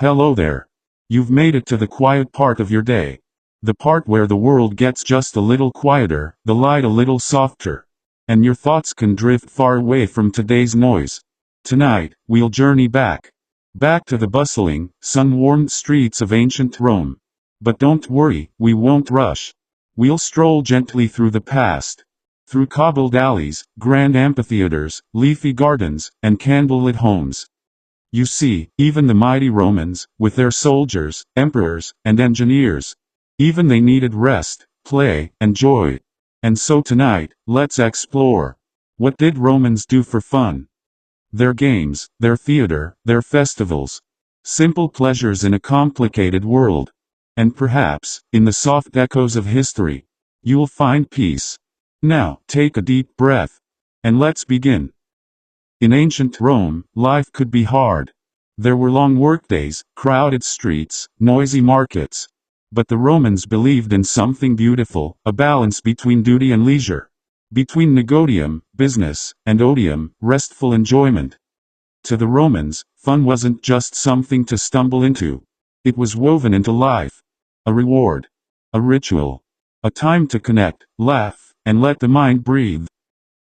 Hello there. You've made it to the quiet part of your day. The part where the world gets just a little quieter, the light a little softer, and your thoughts can drift far away from today's noise. Tonight, we'll journey back. Back to the bustling, sun-warmed streets of ancient Rome. But don't worry, we won't rush. We'll stroll gently through the past. Through cobbled alleys, grand amphitheaters, leafy gardens, and candlelit homes. You see, even the mighty Romans, with their soldiers, emperors, and engineers, even they needed rest, play, and joy. And so tonight, let's explore. What did Romans do for fun? Their games, their theater, their festivals. Simple pleasures in a complicated world. And perhaps, in the soft echoes of history, you'll find peace. Now, take a deep breath. And let's begin. In ancient Rome, life could be hard. There were long workdays, crowded streets, noisy markets. But the Romans believed in something beautiful, a balance between duty and leisure. Between negotium, business, and odium, restful enjoyment. To the Romans, fun wasn't just something to stumble into. It was woven into life. A reward. A ritual. A time to connect, laugh, and let the mind breathe.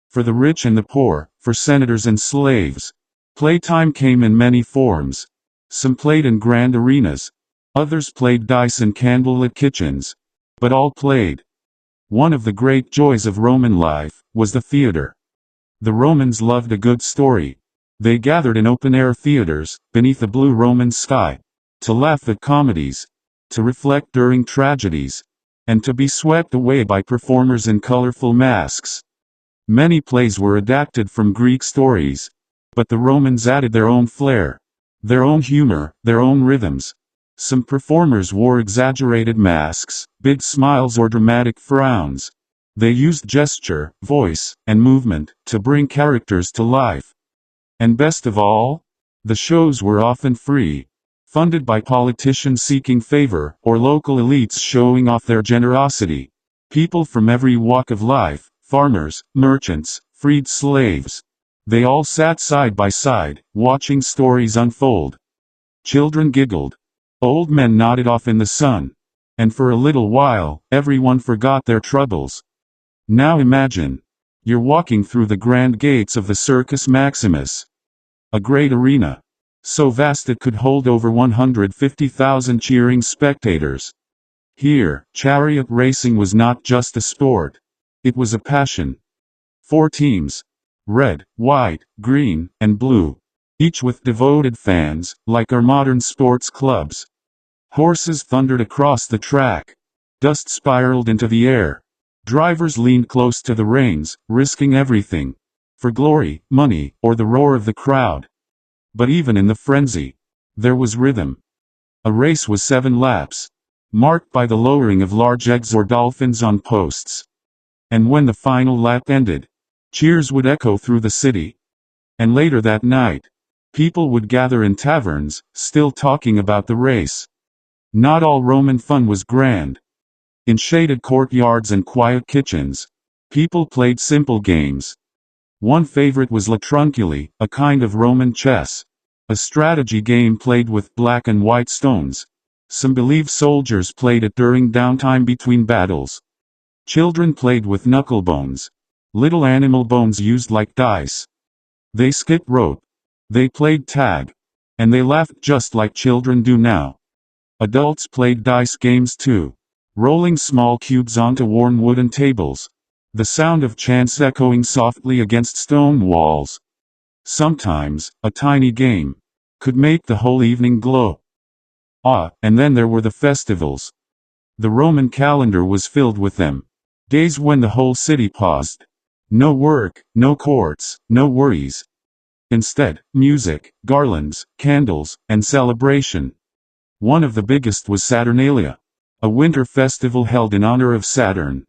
For the rich and the poor, for senators and slaves, playtime came in many forms. Some played in grand arenas. Others played dice in candlelit kitchens. But all played. One of the great joys of Roman life was the theater. The Romans loved a good story. They gathered in open-air theaters, beneath a blue Roman sky, to laugh at comedies, to reflect during tragedies, and to be swept away by performers in colorful masks. Many plays were adapted from Greek stories, but the Romans added their own flair, their own humor, their own rhythms. Some performers wore exaggerated masks, big smiles or dramatic frowns. They used gesture, voice, and movement to bring characters to life. And best of all, the shows were often free, funded by politicians seeking favor, or local elites showing off their generosity. People from every walk of life, farmers, merchants, freed slaves. They all sat side by side, watching stories unfold. Children giggled. Old men nodded off in the sun. And for a little while, everyone forgot their troubles. Now imagine. You're walking through the grand gates of the Circus Maximus. A great arena. So vast it could hold over 150,000 cheering spectators. Here, chariot racing was not just a sport. It was a passion. 4 teams. Red, white, green, and blue. Each with devoted fans, like our modern sports clubs. Horses thundered across the track. Dust spiraled into the air. Drivers leaned close to the reins, risking everything. For glory, money, or the roar of the crowd. But even in the frenzy, there was rhythm. A race was 7 laps, marked by the lowering of large eggs or dolphins on posts. And when the final lap ended, cheers would echo through the city. And later that night, people would gather in taverns, still talking about the race. Not all Roman fun was grand. In shaded courtyards and quiet kitchens, people played simple games. One favorite was la trunculi, a kind of Roman chess. A strategy game played with black and white stones. Some believe soldiers played it during downtime between battles. Children played with knuckle bones. Little animal bones used like dice. They skipped rope. They played tag. And they laughed just like children do now. Adults played dice games too. Rolling small cubes onto worn wooden tables. The sound of chants echoing softly against stone walls. Sometimes, a tiny game could make the whole evening glow. And then there were the festivals. The Roman calendar was filled with them. Days when the whole city paused. No work, no courts, no worries. Instead, music, garlands, candles, and celebration. One of the biggest was Saturnalia, a winter festival held in honor of Saturn.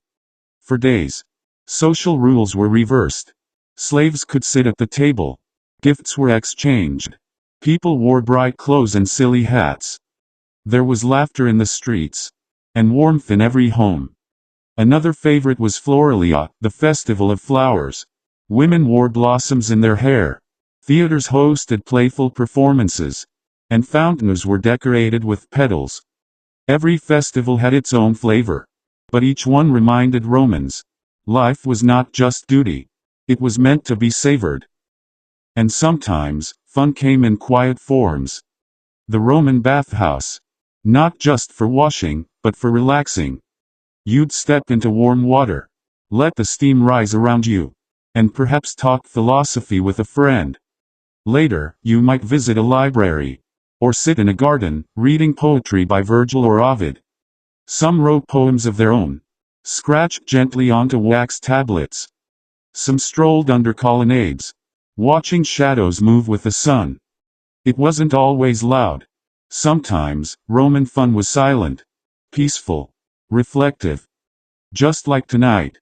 For days, social rules were reversed. Slaves could sit at the table. Gifts were exchanged. People wore bright clothes and silly hats. There was laughter in the streets, and warmth in every home. Another favorite was Floralia, the festival of flowers. Women wore blossoms in their hair. Theaters hosted playful performances. and fountains were decorated with petals. Every festival had its own flavor. But each one reminded Romans, life was not just duty. It was meant to be savored. And sometimes, fun came in quiet forms. The Roman bathhouse. Not just for washing, but for relaxing. You'd step into warm water. Let the steam rise around you. And perhaps talk philosophy with a friend. Later, you might visit a library. Or sit in a garden, reading poetry by Virgil or Ovid. Some wrote poems of their own. Scratched gently onto wax tablets. Some strolled under colonnades, watching shadows move with the sun. It wasn't always loud. Sometimes, Roman fun was silent, peaceful, reflective. Just like tonight.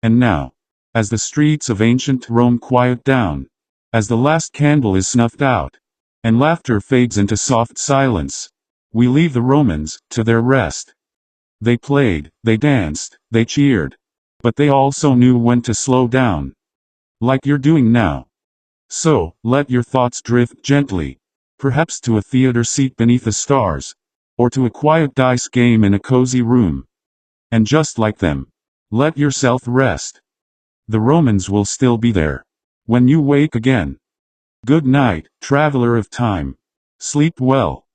And now, as the streets of ancient Rome quiet down, as the last candle is snuffed out, and laughter fades into soft silence, we leave the Romans to their rest. They played, they danced, they cheered. But they also knew when to slow down. Like you're doing now. So, let your thoughts drift gently. Perhaps to a theater seat beneath the stars. Or to a quiet dice game in a cozy room. And just like them, let yourself rest. The Romans will still be there. When you wake again. Good night, traveler of time. Sleep well.